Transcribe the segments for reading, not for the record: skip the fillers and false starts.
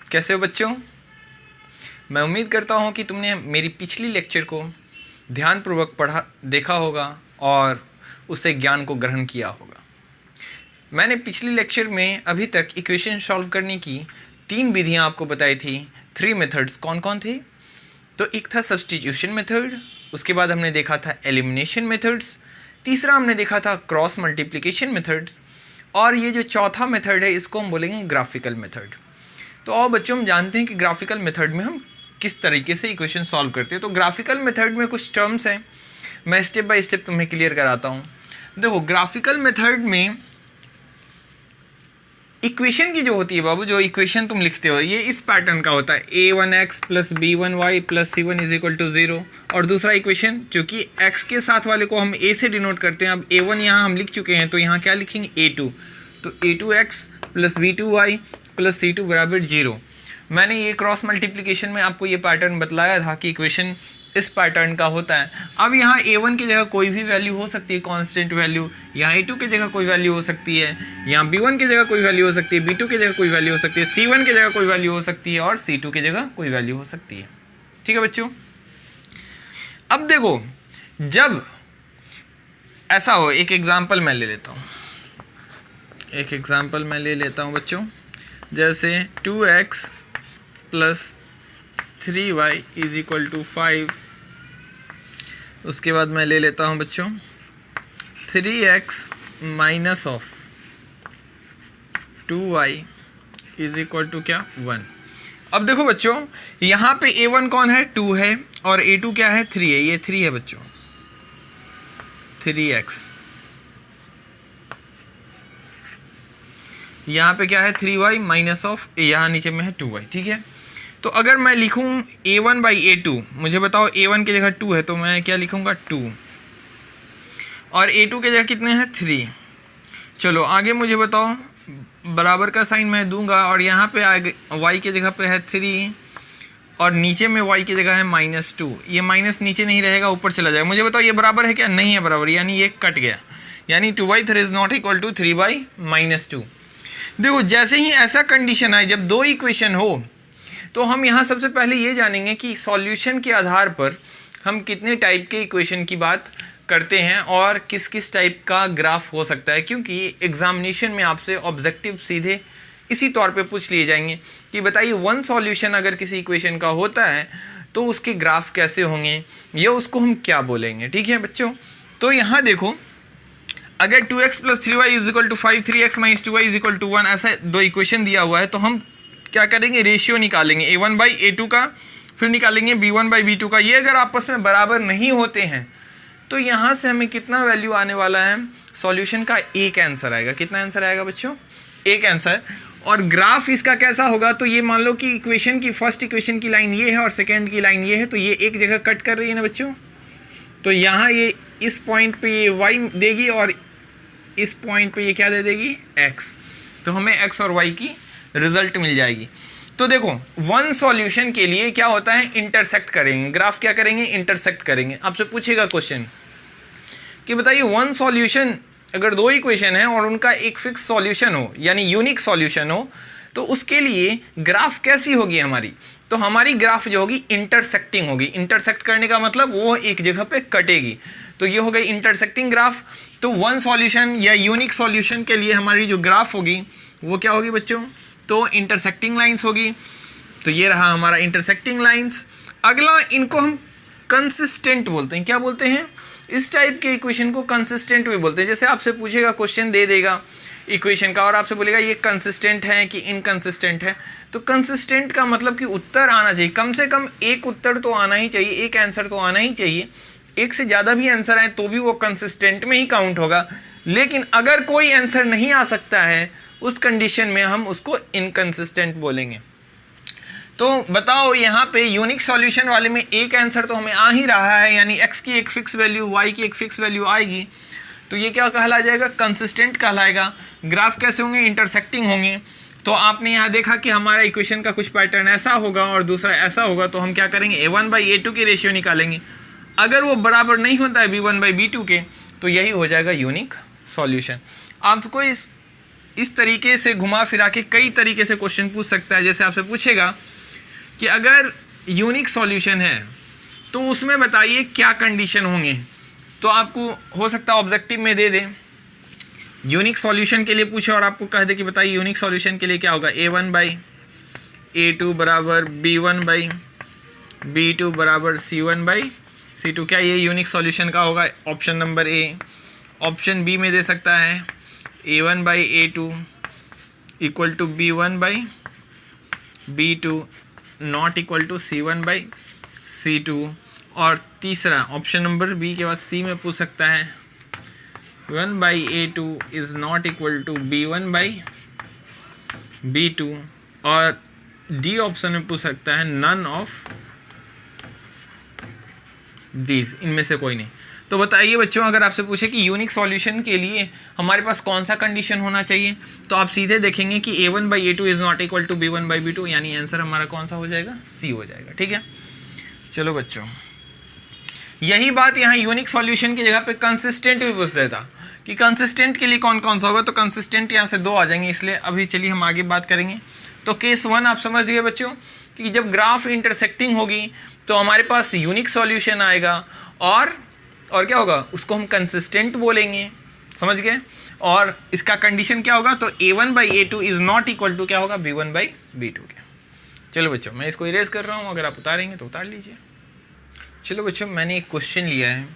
कैसे हो बच्चों? मैं उम्मीद करता हूँ कि तुमने मेरी पिछली लेक्चर को ध्यानपूर्वक देखा होगा और उससे ज्ञान को ग्रहण किया होगा। मैंने पिछली लेक्चर में अभी तक इक्वेशन सॉल्व करने की 3 विधियाँ आपको बताई थी। 3 मेथड्स कौन कौन थे? तो एक था सब्स्टिट्यूशन मेथड, उसके बाद हमने देखा था एलिमिनेशन मेथड्स, तीसरा हमने देखा था क्रॉस मल्टीप्लिकेशन मेथड्स, और ये जो चौथा मेथड है इसको हम बोलेंगे ग्राफिकल मेथड। तो और बच्चों हम जानते हैं कि ग्राफिकल मेथड में हम किस तरीके से इक्वेशन सॉल्व करते हैं। तो ग्राफिकल मेथड में कुछ टर्म्स हैं, मैं स्टेप बाय स्टेप तुम्हें क्लियर कराता हूँ। देखो, ग्राफिकल मेथड में इक्वेशन की जो होती है बाबू, जो इक्वेशन तुम लिखते हो ये इस पैटर्न का होता है, a1x plus b1y plus c1 is equal to 0। और दूसरा इक्वेशन चूँकि x के साथ वाले को हम a से डिनोट करते हैं, अब a1 यहाँ हम लिख चुके हैं तो यहाँ क्या लिखेंगे a2, तो a2x plus b2y plus c2 बराबर 0। मैंने ये क्रॉस मल्टीप्लिकेशन में आपको ये पैटर्न बतलाया था कि इक्वेशन इस पैटर्न का होता है। अब यहाँ a1 की जगह कोई भी वैल्यू हो सकती है, कांस्टेंट वैल्यू, यहाँ a2 की जगह कोई वैल्यू हो सकती है, यहाँ b1 की जगह कोई वैल्यू हो सकती है, b2 की जगह कोई वैल्यू हो सकती है, c1 की जगह कोई वैल्यू हो सकती है और c2 की जगह कोई वैल्यू हो सकती है। ठीक है बच्चों? अब देखो, जब ऐसा हो, एक एग्जाम्पल मैं ले लेता हूँ, बच्चों, जैसे 2x plus 3y is equal to 5। उसके बाद मैं ले लेता हूँ बच्चों 3x minus of 2y is equal to क्या, 1। अब देखो बच्चों, यहाँ पे a1 कौन है, 2 है, और a2 क्या है, 3 है। ये 3 है बच्चों, 3x। यहाँ पे क्या है, 3y माइनस ऑफ, यहाँ नीचे में है 2y। ठीक है, तो अगर मैं लिखूँ a1 बाई a2, मुझे बताओ a1 की जगह 2 है तो मैं क्या लिखूँगा, 2, और a2 की जगह कितने हैं, 3। चलो आगे मुझे बताओ, बराबर का साइन मैं दूंगा और यहाँ पे आगे y की जगह पे है 3 और नीचे में y की जगह है -2। ये माइनस नीचे नहीं रहेगा, ऊपर चला जाएगा। मुझे बताओ ये बराबर है क्या, नहीं है बराबर, यानी ये कट गया, यानी 2/3 इज नॉट इक्वल टू 3/-2। देखो, जैसे ही ऐसा कंडीशन आए जब 2 इक्वेशन हो, तो हम यहाँ सबसे पहले ये जानेंगे कि सॉल्यूशन के आधार पर हम कितने टाइप के इक्वेशन की बात करते हैं और किस किस टाइप का ग्राफ हो सकता है, क्योंकि एग्जामिनेशन में आपसे ऑब्जेक्टिव सीधे इसी तौर पे पूछ लिए जाएंगे कि बताइए 1 सॉल्यूशन अगर किसी इक्वेशन का होता है तो उसके ग्राफ कैसे होंगे या उसको हम क्या बोलेंगे। ठीक है बच्चों, तो यहाँ देखो, अगर 2x plus 3y is equal to 5, 3x minus 2y is equal to 1, ऐसा 2 इक्वेशन दिया हुआ है, तो हम क्या करेंगे, रेशियो निकालेंगे a1 बाई a2 का, फिर निकालेंगे b1 बाई b2 का। ये अगर आपस में बराबर नहीं होते हैं तो यहाँ से हमें कितना वैल्यू आने वाला है, सॉल्यूशन का एक आंसर आएगा। कितना आंसर आएगा बच्चों, एक आंसर। और ग्राफ इसका कैसा होगा, तो ये मान लो कि इक्वेशन की फर्स्ट इक्वेशन की लाइन ये है और सेकेंड की लाइन ये है, तो ये एक जगह कट कर रही है ना बच्चों, तो यहाँ ये इस पॉइंट पे ये y देगी और इस पॉइंट पे ये क्या दे देगी, x। तो हमें x और y की रिजल्ट मिल जाएगी। तो देखो, 1 सॉल्यूशन के लिए क्या होता है, इंटरसेक्ट करेंगे, ग्राफ क्या करेंगे, इंटरसेक्ट करेंगे। आपसे पूछेगा क्वेश्चन कि बताइए 1 सॉल्यूशन, अगर 2 इक्वेशन है और उनका एक फिक्स सॉल्यूशन हो, यानी यूनिक सॉल्यूशन हो, तो उसके लिए ग्राफ कैसी होगी हमारी, तो हमारी ग्राफ जो होगी इंटरसेक्टिंग होगी। इंटरसेक्ट करने का मतलब वो एक जगह पे कटेगी, तो ये हो गई इंटरसेक्टिंग ग्राफ। तो 1 सॉल्यूशन या यूनिक सॉल्यूशन के लिए हमारी जो ग्राफ होगी वो क्या होगी बच्चों, तो इंटरसेक्टिंग लाइंस होगी। तो ये रहा हमारा इंटरसेक्टिंग लाइंस। अगला, इनको हम कंसिस्टेंट बोलते हैं। क्या बोलते हैं, इस टाइप के इक्वेशन को कंसिस्टेंट भी बोलते हैं। जैसे आपसे पूछेगा, क्वेश्चन दे देगा इक्वेशन का और आपसे बोलेगा ये कंसिस्टेंट है कि इनकंसिस्टेंट है, तो कंसिस्टेंट का मतलब कि उत्तर आना चाहिए, कम से कम एक उत्तर तो आना ही चाहिए, एक आंसर तो आना ही चाहिए। एक से ज़्यादा भी आंसर आए तो भी वो कंसिस्टेंट में ही काउंट होगा। लेकिन अगर कोई आंसर नहीं आ सकता है, उस कंडीशन में हम उसको इनकंसिस्टेंट बोलेंगे। तो बताओ, यहाँ पे यूनिक सॉल्यूशन वाले में एक आंसर तो हमें आ ही रहा है, यानी x की एक फिक्स वैल्यू, y की एक फिक्स वैल्यू आएगी, तो ये क्या कहला जाएगा, कंसिस्टेंट कहलाएगा। ग्राफ कैसे होंगे, इंटरसेक्टिंग होंगे। तो आपने यहाँ देखा कि हमारा इक्वेशन का कुछ पैटर्न ऐसा होगा और दूसरा ऐसा होगा, तो हम क्या करेंगे, a1 बाई a2 की रेशियो निकालेंगे। अगर वो बराबर नहीं होता है b1 बाई b2 के, तो यही हो जाएगा यूनिक सॉल्यूशन। आपको इस इस तरीके से घुमा फिरा के कई तरीके से क्वेश्चन पूछ सकता है। जैसे आपसे पूछेगा कि अगर यूनिक सॉल्यूशन है तो उसमें बताइए क्या कंडीशन होंगे, तो आपको हो सकता है ऑब्जेक्टिव में दे दे, यूनिक सॉल्यूशन के लिए पूछे और आपको कह दे कि बताइए यूनिक सॉल्यूशन के लिए क्या होगा, A1/A2 बराबर B1/B2 बराबर C1/C2। क्या ये यूनिक सॉल्यूशन का होगा? Option number A. Option B में दे सकता है A1/A2 equal to B1/B2 not equal to C1/C2। और तीसरा ऑप्शन नंबर बी के बाद सी में पूछ सकता है 1/A2 is not equal to B1/B2। और डी ऑप्शन में पूछ सकता है नन ऑफ दीज, इनमें से कोई नहीं। तो बताइए बच्चों, अगर आपसे पूछे कि यूनिक सॉल्यूशन के लिए हमारे पास कौन सा कंडीशन होना चाहिए, तो आप सीधे देखेंगे कि A1/A2 is not equal to B1/B2, यानी आंसर हमारा कौन सा हो जाएगा, सी हो जाएगा। ठीक है, चलो बच्चों, यही बात यहाँ यूनिक सॉल्यूशन की जगह पे कंसिस्टेंट भी पूछ देता कि कंसिस्टेंट के लिए कौन कौन सा होगा, तो कंसिस्टेंट यहाँ से 2 आ जाएंगे, इसलिए अभी चलिए हम आगे बात करेंगे। तो केस 1 आप समझ गए बच्चों कि जब ग्राफ इंटरसेक्टिंग होगी तो हमारे पास यूनिक सॉल्यूशन आएगा और क्या होगा, उसको हम कंसिस्टेंट बोलेंगे, समझ गए। और इसका कंडीशन क्या होगा, तो A1/A2 is not equal to क्या होगा, B1/B2 के। चलो बच्चों, मैं इसको इरेज कर रहा हूँ, अगर आप उतारेंगे तो उतार लीजिए। चलो बच्चों, मैंने एक क्वेश्चन लिया है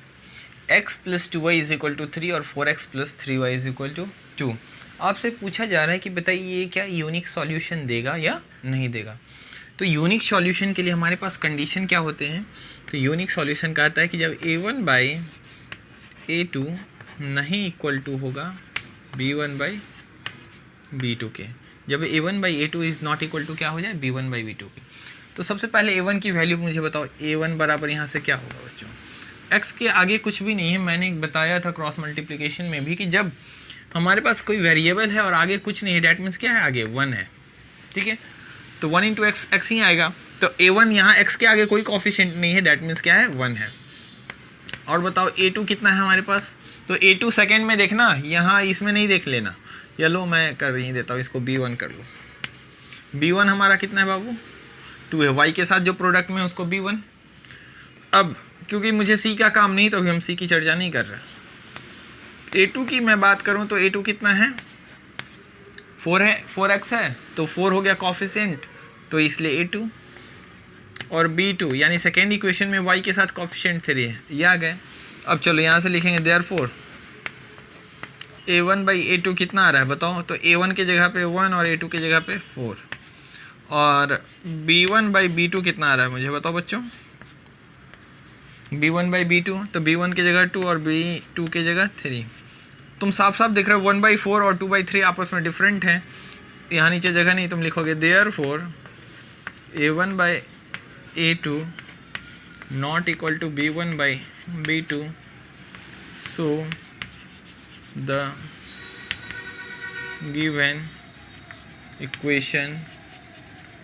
x + 2y is equal to 3 और 4x + 3y is equal to 2। आपसे पूछा जा रहा है कि बताइए ये क्या यूनिक सॉल्यूशन देगा या नहीं देगा। तो यूनिक सॉल्यूशन के लिए हमारे पास कंडीशन क्या होते हैं, तो यूनिक सॉल्यूशन कहता है कि जब A1/A2 नहीं इक्वल टू होगा B1/B2 के, जब A1/A2 is not equal to क्या हो जाए, B1/B2 के। तो सबसे पहले A1 की वैल्यू मुझे बताओ, A1 बराबर यहाँ से क्या होगा बच्चों, x के आगे कुछ भी नहीं है। मैंने बताया था क्रॉस मल्टीप्लिकेशन में भी कि जब हमारे पास कोई वेरिएबल है और आगे कुछ नहीं है, डैट मीन्स क्या है, आगे 1 है। ठीक है, तो 1 × x ही आएगा। तो A1 यहाँ x के आगे कोई कोफिशिएंट नहीं है, डैट मीन्स क्या है, 1 है। और बताओ A2 कितना है हमारे पास, तो A2 सेकेंड में देखना, यहाँ इसमें नहीं देख लेना। चलो मैं कर रही देता हूँ, इसको B1 कर लो। B1 हमारा कितना है बाबू, 2 है। y के साथ जो प्रोडक्ट में उसको B1। अब क्योंकि मुझे c का काम नहीं, तो अभी हम c की चर्चा नहीं कर रहे। A2 की मैं बात करूं तो A2 कितना है, 4 है, 4x है, तो 4 हो गया कॉफिशिएंट, तो इसलिए A2। और B2 यानी सेकेंड इक्वेशन में y के साथ कॉफिशिएंट 3 है, ये आ गए। अब चलो यहाँ से लिखेंगे देयरफॉर A1/A2 कितना आ रहा है बताओ, तो A1 की जगह पे 1 और A2 की जगह पे 4। और B1/B2 कितना आ रहा है मुझे बताओ बच्चों, B1/B2, तो B1 की जगह 2 और B2 की जगह 3। तुम साफ साफ देख रहे हो 1/4 और 2/3 आपस में डिफरेंट हैं। यहाँ नीचे जगह नहीं, तुम लिखोगे therefore A1/A2 not equal to B1/B2, so the given equation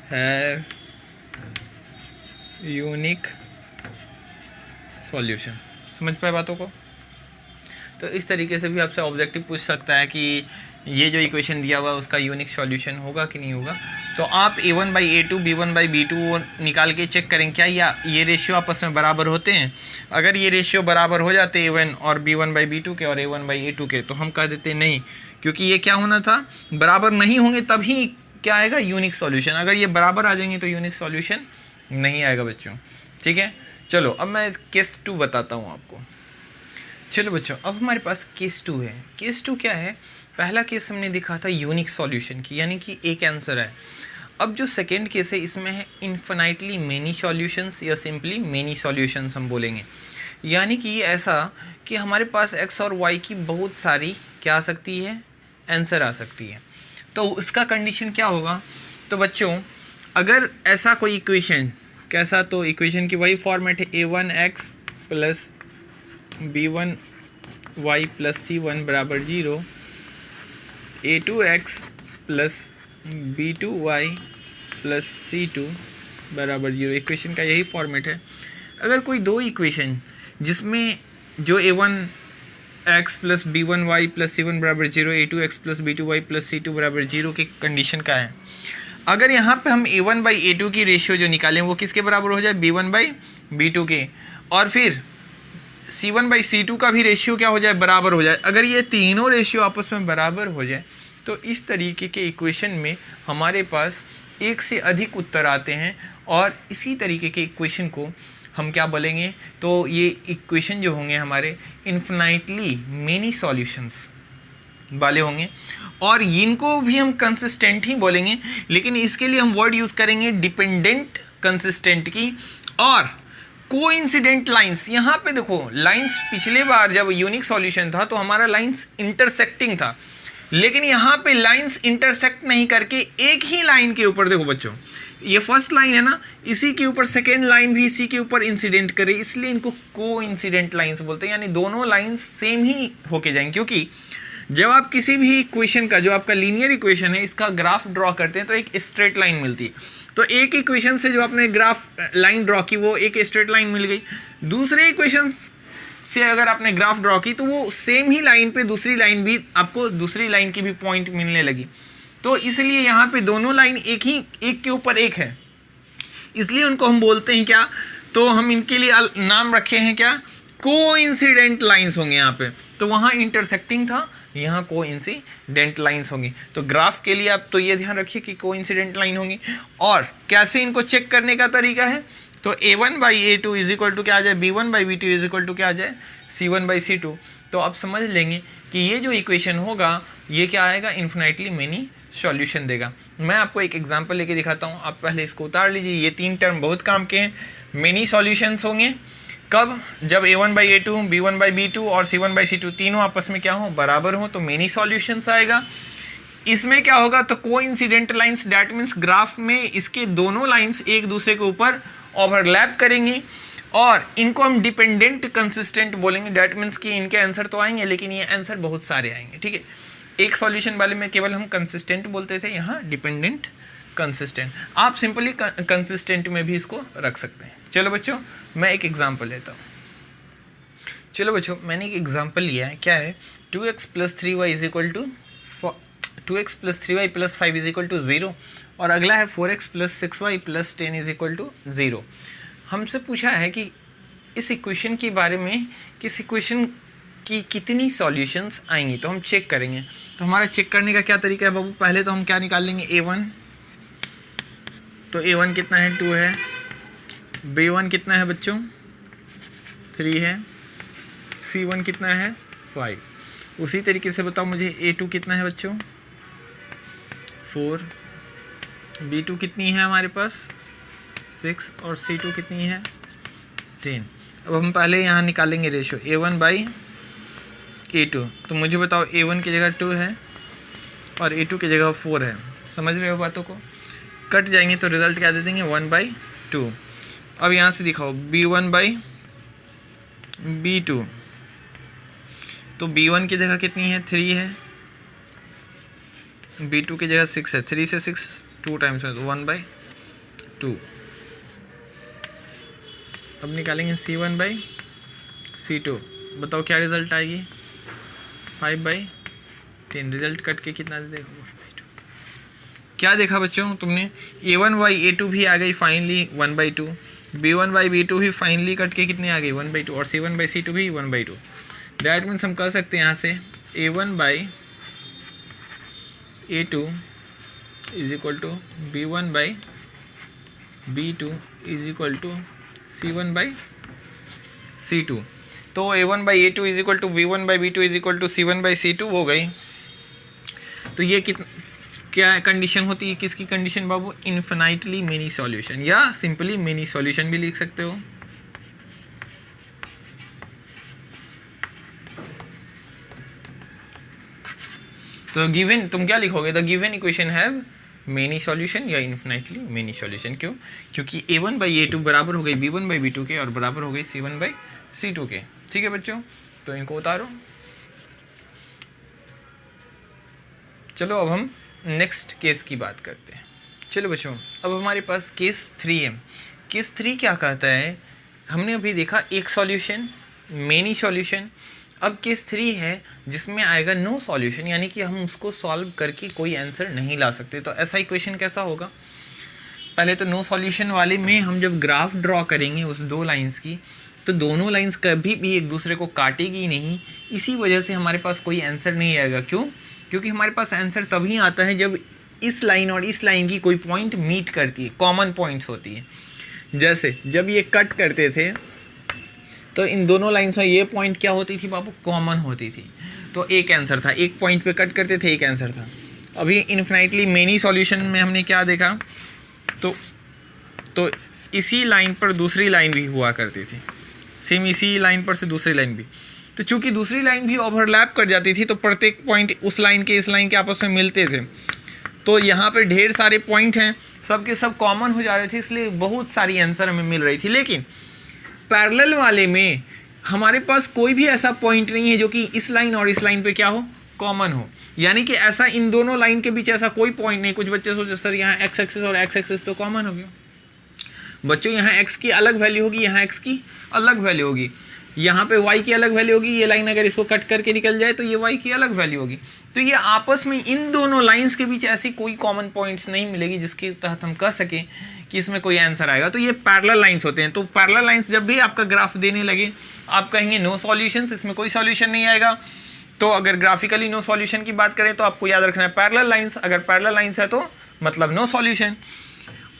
है यूनिक सॉल्यूशन। समझ पाए बातों को। तो इस तरीके से भी आपसे ऑब्जेक्टिव पूछ सकता है कि ये जो इक्वेशन दिया हुआ है उसका यूनिक सॉल्यूशन होगा कि नहीं होगा। तो आप A1/A2 B1/B2 निकाल के चेक करें क्या ये रेशियो आपस में बराबर होते हैं। अगर ये रेशियो बराबर हो जाते A1 और B1/B2 के और A1/A2 के, तो हम कह देते नहीं, क्योंकि ये क्या होना था, बराबर नहीं होंगे तभी क्या आएगा, यूनिक सॉल्यूशन। अगर ये बराबर आ जाएंगे तो यूनिक सॉल्यूशन नहीं आएगा बच्चों। ठीक है, चलो अब मैं केस 2 बताता हूँ आपको। चलो बच्चों, अब हमारे पास केस 2 है। केस 2 क्या है, पहला केस हमने दिखा था यूनिक सॉल्यूशन की, यानी कि एक आंसर है। अब जो सेकेंड केस है इसमें है इन्फिनाइटली मेनी सॉल्यूशंस या सिंपली मेनी सॉल्यूशंस हम बोलेंगे। यानी कि ऐसा कि हमारे पास x और y की बहुत सारी क्या आ सकती है, आंसर आ सकती है। तो उसका कंडीशन क्या होगा, तो बच्चों अगर ऐसा कोई इक्वेशन, कैसा, तो इक्वेशन की वही फॉर्मेट है A1x + B1y + C1 बराबर 0, A2x + B2y + C2 बराबर 0। इक्वेशन का यही फॉर्मेट है। अगर कोई दो इक्वेशन जिसमें जो A1 X plus B one Y plus C one बराबर zero, A two X plus B two Y plus C two बराबर जीरो की कंडीशन का है। अगर यहाँ पे हम A one by A two की रेशियो जो निकालें वो किसके बराबर हो जाए, B one by B two के, और फिर C one by C two का भी रेशियो क्या हो जाए, बराबर हो जाए। अगर ये तीनों रेशियो आपस में बराबर हो जाए तो इस तरीके के इक्वेशन में हमारे पास एक से अधिक उत्तर आते हैं, और इसी तरीके के इक्वेशन को हम क्या बोलेंगे, तो ये इक्वेशन जो होंगे हमारे इन्फिनाइटली मेनी सॉल्यूशंस वाले होंगे, और इनको भी हम कंसिस्टेंट ही बोलेंगे, लेकिन इसके लिए हम वर्ड यूज़ करेंगे डिपेंडेंट कंसिस्टेंट की और कोइंसिडेंट लाइंस। यहाँ पे देखो लाइंस, पिछले बार जब यूनिक सॉल्यूशन था तो हमारा लाइंस इंटरसेक्टिंग था, लेकिन यहाँ पे लाइंस इंटरसेक्ट नहीं करके एक ही लाइन के ऊपर, देखो बच्चों ये फर्स्ट लाइन है ना, इसी के ऊपर सेकेंड लाइन भी इसी के ऊपर इंसिडेंट करे, इसलिए इनको कोइंसिडेंट लाइंस बोलते हैं, यानी दोनों लाइंस सेम ही होके जाएंगे। क्योंकि जब आप किसी भी इक्वेशन का, जो आपका लीनियर इक्वेशन है, इसका ग्राफ ड्रॉ करते हैं तो एक स्ट्रेट लाइन मिलती है, तो एक इक्वेशन से जो आपने ग्राफ लाइन ड्रॉ की वो एक स्ट्रेट लाइन मिल गई, दूसरे इक्वेशन से अगर आपने ग्राफ ड्रॉ की तो वो सेम ही लाइन पे दूसरी लाइन भी, आपको दूसरी लाइन की भी पॉइंट मिलने लगी। तो इसलिए यहाँ पे दोनों लाइन एक के ऊपर एक है, इसलिए उनको हम बोलते हैं क्या, तो हम इनके लिए नाम रखे हैं क्या, कोइंसिडेंट लाइंस होंगे यहाँ पे। तो वहाँ इंटरसेक्टिंग था, यहाँ कोइंसिडेंट लाइंस होंगी। तो ग्राफ के लिए आप तो ये ध्यान रखिए कि कोइंसिडेंट लाइन होंगी। और कैसे इनको चेक करने का तरीका है, तो a1 by A two is equal to क्या आ जाए, b1 by B two is equal to क्या आ जाए, c1 बाई सी टू। तो आप समझ लेंगे कि ये जो इक्वेशन होगा ये क्या आएगा, इन्फिनाइटली मेनी सॉल्यूशन देगा। मैं आपको एक एग्जांपल लेके दिखाता हूँ, आप पहले इसको उतार लीजिए। ये तीन टर्म बहुत काम के हैं। मेनी सॉल्यूशंस होंगे कब, जब a1 by A two, b1 by B two और c1 बाई सी टू तीनों आपस में क्या हो, बराबर हो, तो मेनी सॉल्यूशंस आएगा। इसमें क्या होगा, तो coincident lines, that means graph में इसके दोनों लाइंस एक दूसरे के ऊपर ओवरलैप करेंगी, और इनको हम डिपेंडेंट कंसिस्टेंट बोलेंगे। डैट मीन्स कि इनके आंसर तो आएंगे लेकिन ये आंसर बहुत सारे आएंगे, ठीक है। एक सॉल्यूशन वाले में केवल हम कंसिस्टेंट बोलते थे, यहाँ डिपेंडेंट कंसिस्टेंट। आप सिंपली कंसिस्टेंट में भी इसको रख सकते हैं। चलो बच्चों मैं एक एग्जांपल लेता हूँ। चलो बच्चों मैंने एक एग्जांपल लिया है, क्या है, 2x plus 3y is equal to 2x plus 3y plus 5 is equal to 0, और अगला है 4x plus 6y plus 10 is equal to 0। हमसे पूछा है कि इस इक्वेशन के बारे में, किस इक्वेशन की कितनी सॉल्यूशंस आएंगी, तो हम चेक करेंगे। तो हमारा चेक करने का क्या तरीका है बाबू, पहले तो हम क्या निकाल लेंगे, a1, तो a1 कितना है, 2 है, b1 कितना है बच्चों, 3 है, c1 कितना है, 5। उसी तरीके से बताओ मुझे a2 कितना है बच्चों, 4, b2 कितनी है हमारे पास, 6, और c2 कितनी है, 10। अब हम पहले यहाँ निकालेंगे रेशो a1 बाई a2। तो मुझे बताओ a1 की जगह 2 है और a2 की जगह 4 है, समझ रहे हो बातों को, कट जाएंगे तो रिजल्ट क्या दे देंगे, 1/2। अब यहाँ से दिखाओ b1 बाई b2, तो b1 की जगह कितनी है, 3 है, b2 की जगह 6 है, 3 से 6 2 टाइम्स में, तो 1/2। अब निकालेंगे c1 बाई c2, बताओ क्या रिजल्ट आएगी, 5/10। रिजल्ट कट के कितना दे देगा, 1/2। क्या देखा बच्चों तुमने, a1 बाई a2 भी आ गई फाइनली 1/2, b1 बाई b2 भी फाइनली कट के कितने आ गई, 1/2, और c1 बाई c2 भी 1/2। डैट मीन्स हम कह सकते हैं यहाँ से a1 by a2 is equal to b1 by b2 is equal to c1 by c2। तो a1 by a2 is equal to b1 by b2 is equal to c1 by c2 हो गई। तो ये क्या कंडीशन होती है, किसकी condition बाबू, infinitely many solution, या सिंपली मेनी सॉल्यूशन भी लिख सकते हो। तो गिवन तुम क्या लिखोगे, the given equation have many solution या इन्फिनाइटली मेनी सॉल्यूशन। क्यों, क्योंकि a1 बाई a2 बराबर हो गई b1 बाई b2 के और बराबर हो गई c1 बाई c2 के। ठीक है बच्चों, तो इनको उतारो। चलो अब हम नेक्स्ट केस की बात करते हैं। चलो बच्चों अब हमारे पास केस 3 है। केस 3 क्या कहता है, हमने अभी देखा एक सॉल्यूशन, मेनी सॉल्यूशन, अब केस 3 है जिसमें आएगा नो सॉल्यूशन, यानी कि हम उसको सॉल्व करके कोई आंसर नहीं ला सकते। तो ऐसा इक्वेशन कैसा होगा? पहले तो नो सॉल्यूशन वाले में हम जब ग्राफ ड्रॉ करेंगे उस दो लाइंस की, तो दोनों लाइंस कभी भी एक दूसरे को काटेगी नहीं, इसी वजह से हमारे पास कोई आंसर नहीं आएगा। क्यों? क्योंकि हमारे पास आंसर तभी आता है जब इस लाइन और इस लाइन की कोई पॉइंट मीट करती है, कॉमन पॉइंट्स होती है। जैसे जब ये कट करते थे तो इन दोनों लाइंस में ये पॉइंट क्या होती थी बाबू? कॉमन होती थी। तो एक आंसर था, एक पॉइंट पे कट करते थे, एक आंसर था। अभी इन्फिनाइटली मेनी सॉल्यूशन में हमने क्या देखा? तो इसी लाइन पर दूसरी लाइन भी हुआ करती थी, सेम इसी लाइन पर से दूसरी लाइन भी। तो चूंकि दूसरी लाइन भी ओवरलैप कर जाती थी तो प्रत्येक पॉइंट उस लाइन के इस लाइन के आपस में मिलते थे। तो यहाँ पे ढेर सारे पॉइंट हैं, सब के सब कॉमन हो जा रहे थे, इसलिए बहुत सारी आंसर हमें मिल रही थी। लेकिन पैरेलल वाले में हमारे पास कोई भी ऐसा पॉइंट नहीं है जो कि इस लाइन और इस लाइन पे क्या हो? कॉमन हो। यानी कि ऐसा इन दोनों लाइन के बीच ऐसा कोई पॉइंट नहीं। कुछ बच्चे सोचो सर यहाँ एक्स एक्सिस और एक्स एक्सिस तो कॉमन हो गया। बच्चों यहाँ x की अलग वैल्यू होगी, यहाँ x की अलग वैल्यू होगी, यहाँ पे y की अलग वैल्यू होगी। ये लाइन अगर इसको कट करके निकल जाए तो ये y की अलग वैल्यू होगी। तो ये आपस में इन दोनों लाइंस के बीच ऐसी कोई कॉमन पॉइंट्स नहीं मिलेगी जिसके तहत हम कह सकें कि इसमें कोई आंसर आएगा। तो ये पैरेलल लाइंस होते हैं। तो पैरेलल लाइंस जब भी आपका ग्राफ देने लगे आप कहेंगे नो सॉल्यूशंस, इसमें कोई सॉल्यूशन नहीं आएगा। तो अगर ग्राफिकली नो सॉल्यूशन की बात करें तो आपको याद रखना है पैरेलल लाइंस, अगर पैरेलल लाइंस है तो मतलब नो सॉल्यूशन।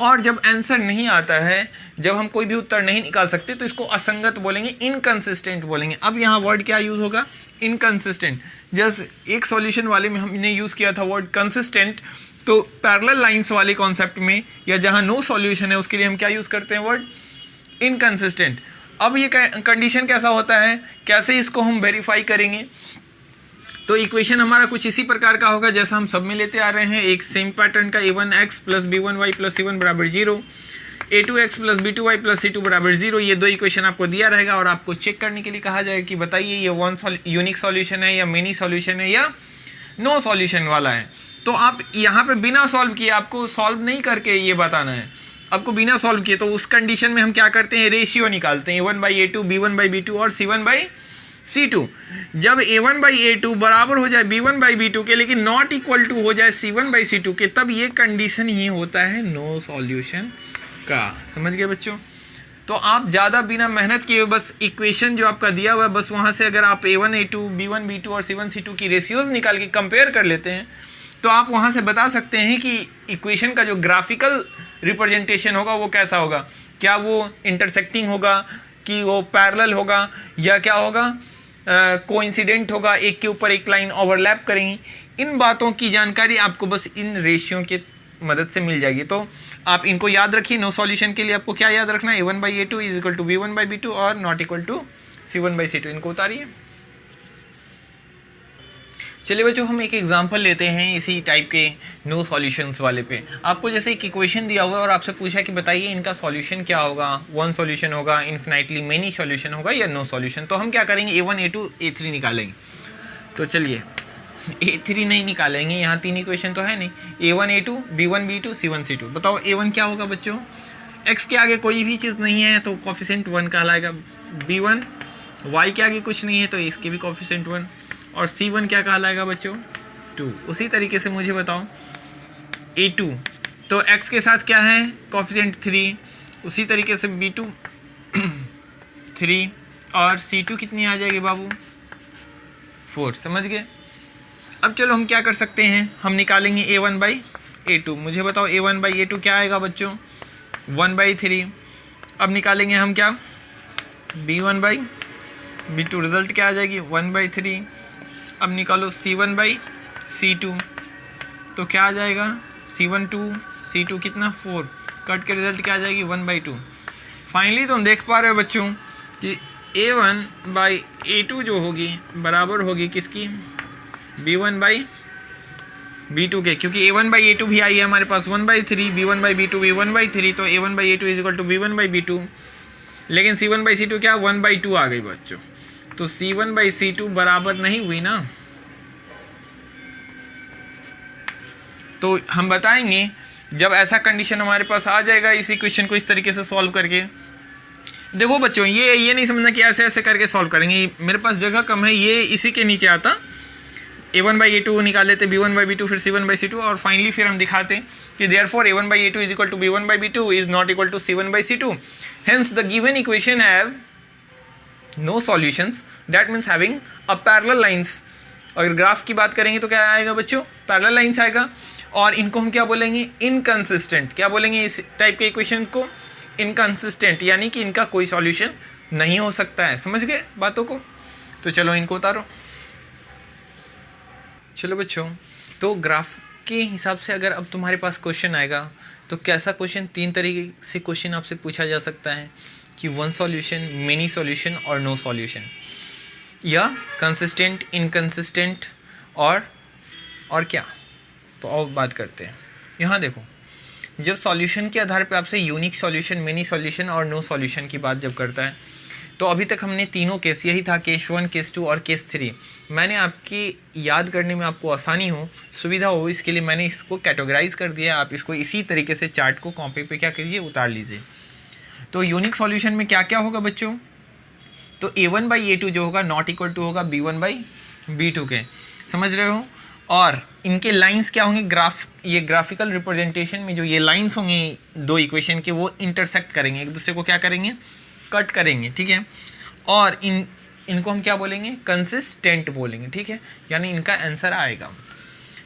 और जब आंसर नहीं आता है, जब हम कोई भी उत्तर नहीं निकाल सकते तो इसको असंगत बोलेंगे, इनकंसिस्टेंट बोलेंगे। अब यहाँ वर्ड क्या यूज़ होगा? इनकंसिस्टेंट। जैसे एक सॉल्यूशन वाले में हमने यूज़ किया था वर्ड कंसिस्टेंट, तो पैरेलल लाइंस वाले कॉन्सेप्ट में या जहाँ नो सॉल्यूशन है उसके लिए हम क्या यूज़ करते हैं? Word inconsistent. अब ये कंडीशन कैसा होता है, कैसे इसको हम वेरीफाई करेंगे? तो इक्वेशन हमारा कुछ इसी प्रकार का होगा जैसा हम सब में लेते आ रहे हैं, एक सेम पैटर्न का a1x plus b1y plus c1 बराबर 0, a2x plus b2y plus c2 बराबर 0। ये दो इक्वेशन आपको दिया रहेगा और आपको चेक करने के लिए कहा जाएगा कि बताइए ये वन यूनिक सॉल्यूशन है या मेनी सॉल्यूशन है या नो सॉल्यूशन वाला है। तो आप यहाँ पे बिना सॉल्व किए, आपको सॉल्व नहीं करके ये बताना है, आपको बिना सॉल्व किए। तो उस कंडीशन में हम क्या करते हैं? रेशियो निकालते हैं a1/a2, b1/b2 और c1/c2। जब a1/a2 बराबर हो जाए b1/b2 के लेकिन नॉट इक्वल टू हो जाए c1/c2 के, तब ये कंडीशन ही होता है नो सॉल्यूशन का। समझ गए बच्चों? तो आप ज़्यादा बिना मेहनत किए बस इक्वेशन जो आपका दिया हुआ है बस वहाँ से अगर आप a1/a2, b1/b2 और c1/c2 की रेशियोज निकाल के कंपेयर कर लेते हैं तो आप वहाँ से बता सकते हैं कि इक्वेशन का जो ग्राफिकल रिप्रेजेंटेशन होगा वो कैसा होगा। क्या वो इंटरसेक्टिंग होगा, कि वो पैरेलल होगा, या क्या होगा कोइंसिडेंट होगा, एक के ऊपर एक लाइन ओवरलैप करेंगी। इन बातों की जानकारी आपको बस इन रेशियो के मदद से मिल जाएगी। तो आप इनको याद रखिए। नो सॉल्यूशन के लिए आपको क्या याद रखना है? a1/a2 is equal to b1/b2 और नॉट इक्वल टू c1/c2। इनको उतारिए। चलिए बच्चों हम एक एग्जांपल लेते हैं इसी टाइप के नो सॉल्यूशंस वाले पे। आपको जैसे एक इक्वेशन दिया हुआ है और आपसे पूछा कि बताइए इनका सॉल्यूशन क्या होगा, वन सॉल्यूशन होगा, इन्फिनाइटली मेनी सॉल्यूशन होगा या नो सॉल्यूशन। तो हम क्या करेंगे? a1, a2, a3 निकालेंगे। तो चलिए a3 नहीं निकालेंगे, यहाँ तीन इक्वेशन तो है नहीं। a1, a2, b1, b2, c1, c2। बताओ a1 क्या होगा बच्चों? x के आगे कोई भी चीज़ नहीं है तो कोफिशिएंट 1 कहलाएगा। b1 y के आगे कुछ नहीं है तो इसके भी कोफिशिएंट 1। और c1 क्या कहलाएगा बच्चों? 2। उसी तरीके से मुझे बताओ a2, तो x के साथ क्या है? कोफिशिएंट 3। उसी तरीके से b2 3 और c2 कितनी आ जाएगी बाबू? 4। समझ गए? अब चलो हम क्या कर सकते हैं, हम निकालेंगे a1/a2। मुझे बताओ a1/a2 क्या आएगा बच्चों? 1/3। अब निकालेंगे हम क्या? b1/b2। रिजल्ट क्या आ जाएगी? 1/3। अब निकालो c1/c2, तो क्या आ जाएगा? c1 2, c2 कितना? 4। कट के रिजल्ट क्या आ जाएगी? 1/2। फाइनली तुम देख पा रहे हो बच्चों कि a1/a2 जो होगी बराबर होगी किसकी? b1/b2 के, क्योंकि a1/a2 भी आई है हमारे पास 1/3, b1/b2 भी 1/3, तो a1/a2 is equal to b1/b2। लेकिन c1/c2 क्या? 1/2 आ गई बच्चों। तो c1/c2 बराबर नहीं हुई ना। तो हम बताएंगे जब ऐसा कंडीशन हमारे पास आ जाएगा इस इक्वेशन को इस तरीके से सॉल्व करके देखो बच्चों, ये नहीं समझना कि ऐसे ऐसे करके सॉल्व करेंगे, मेरे पास जगह कम है, ये इसी के नीचे आता a1/a2 निकाल लेते, b1/b2, फिर c1/c2, और फाइनली फिर हम दिखाते कि therefore a1/a2 is equal to b1/b2 is not equal to c1/c2, hence the given equation have no solutions, that means having a parallel lines. अगर ग्राफ की बात करेंगे तो क्या आएगा बच्चों, पैरेलल लाइंस आएगा, और इनको हम क्या बोलेंगे, इनकंसिस्टेंट। क्या बोलेंगे इस टाइप के इक्वेशन को, इनकंसिस्टेंट, यानी कि इनका कोई सॉल्यूशन नहीं हो सकता है। समझ गए बातों को? तो चलो इनको उतारो। चलो बच्चों, तो ग्राफ के हिसाब से अगर अब तुम्हारे पास क्वेश्चन आएगा तो कैसा क्वेश्चन, 3 तरीके से क्वेश्चन आपसे पूछा जा सकता है कि 1 सॉल्यूशन, मिनी सॉल्यूशन और नो सॉल्यूशन, या कंसिस्टेंट, इनकंसिस्टेंट और क्या। तो अब बात करते हैं। यहाँ देखो, जब सॉल्यूशन के आधार पे आपसे यूनिक सॉल्यूशन, मिनी सॉल्यूशन और नो सॉल्यूशन की बात जब करता है, तो अभी तक हमने तीनों केस, यही था केस 1, केस 2 और केस 3। मैंने आपकी याद करने में आपको आसानी हो, सुविधा हो, इसके लिए मैंने इसको कैटेगराइज कर दिया। आप इसको इसी तरीके से चार्ट को कॉपी पे क्या कीजिए, उतार लीजिए। तो यूनिक सॉल्यूशन में क्या क्या होगा बच्चों, तो a1/a2 जो होगा नॉट इक्वल टू होगा b1/b2 के, समझ रहे हो। और इनके लाइंस क्या होंगे, ग्राफ, ये ग्राफिकल रिप्रेजेंटेशन में जो ये लाइंस होंगे दो इक्वेशन के, वो इंटरसेक्ट करेंगे, एक दूसरे को क्या करेंगे, कट करेंगे, ठीक है। और इनको हम क्या बोलेंगे, कंसिस्टेंट बोलेंगे, ठीक है, यानी इनका आंसर आएगा।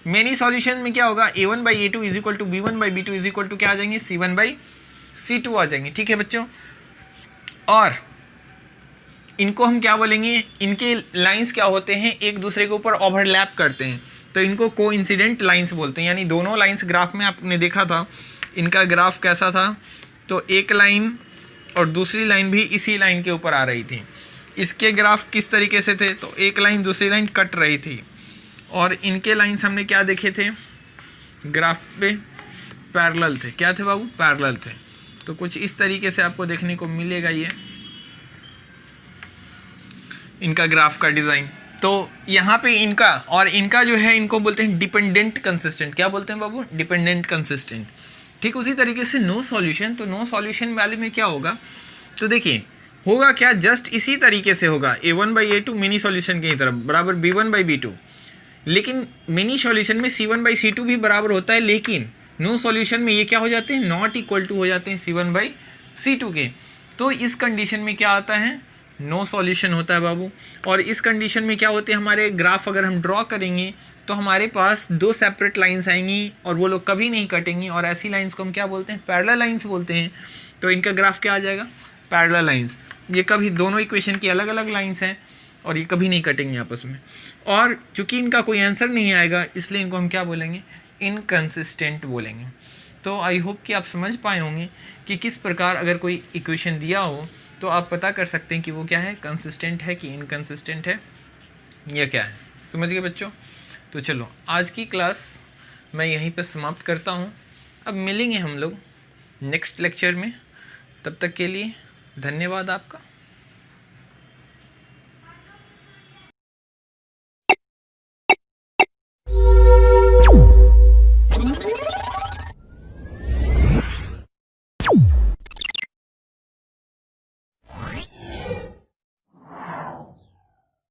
मेनी सॉल्यूशन में क्या होगा, a1/a2 is equal to b1/b2 is equal to क्या आ जाएंगे, c1/c2 आ जाएंगे, ठीक है बच्चों। और इनको हम क्या बोलेंगे, इनके लाइंस क्या होते हैं, एक दूसरे के ऊपर ओवरलैप करते हैं, तो इनको कोइंसिडेंट लाइंस बोलते हैं। यानी दोनों लाइंस ग्राफ में आपने देखा था, इनका ग्राफ कैसा था, तो एक लाइन और दूसरी लाइन भी इसी लाइन के ऊपर आ रही थी। इसके ग्राफ किस तरीके से थे, तो एक लाइन दूसरी लाइन कट रही थी, और इनके लाइंस हमने क्या देखे थे ग्राफ पे, पैरेलल थे। क्या थे बाबू, पैरेलल थे। तो कुछ इस तरीके से आपको देखने को मिलेगा ये इनका ग्राफ का डिज़ाइन। तो यहाँ पे इनका और इनका जो है, इनको बोलते हैं डिपेंडेंट कंसिस्टेंट। क्या बोलते हैं बाबू, डिपेंडेंट कंसिस्टेंट। ठीक उसी तरीके से नो सॉल्यूशन, तो नो सॉल्यूशन वाले में क्या होगा, तो देखिए होगा क्या, जस्ट इसी तरीके से होगा, a1/a2 मिनी सॉल्यूशन की तरफ बराबर b1/b2, लेकिन मिनी सॉल्यूशन में c1/c2 भी बराबर होता है, लेकिन नो सॉल्यूशन में ये क्या हो जाते हैं, नॉट इक्वल टू हो जाते हैं c1/c2 के। तो इस कंडीशन में क्या आता है, नो सॉल्यूशन होता है बाबू। और इस कंडीशन में क्या होते हैं, हमारे ग्राफ अगर हम ड्रॉ करेंगे तो हमारे पास दो सेपरेट लाइंस आएंगी और वो लोग कभी नहीं कटेंगी, और ऐसी लाइंस को हम क्या बोलते हैं, पैरेलल लाइंस बोलते हैं। तो इनका ग्राफ क्या आ जाएगा, पैरेलल लाइंस। ये कभी, दोनों इक्वेशन की अलग अलग लाइंस हैं और ये कभी नहीं कटेंगे आपस में। और चूंकि इनका कोई आंसर नहीं आएगा, इसलिए इनको हम क्या बोलेंगे, इनकंसिस्टेंट बोलेंगे। तो आई होप कि आप समझ पाए होंगे कि किस प्रकार अगर कोई इक्वेशन दिया हो तो आप पता कर सकते हैं कि वो क्या है, कंसिस्टेंट है कि इनकंसिस्टेंट है, या क्या है। समझ गए बच्चों। तो चलो आज की क्लास मैं यहीं पर समाप्त करता हूँ। अब मिलेंगे हम लोग नेक्स्ट लेक्चर में, तब तक के लिए धन्यवाद आपका।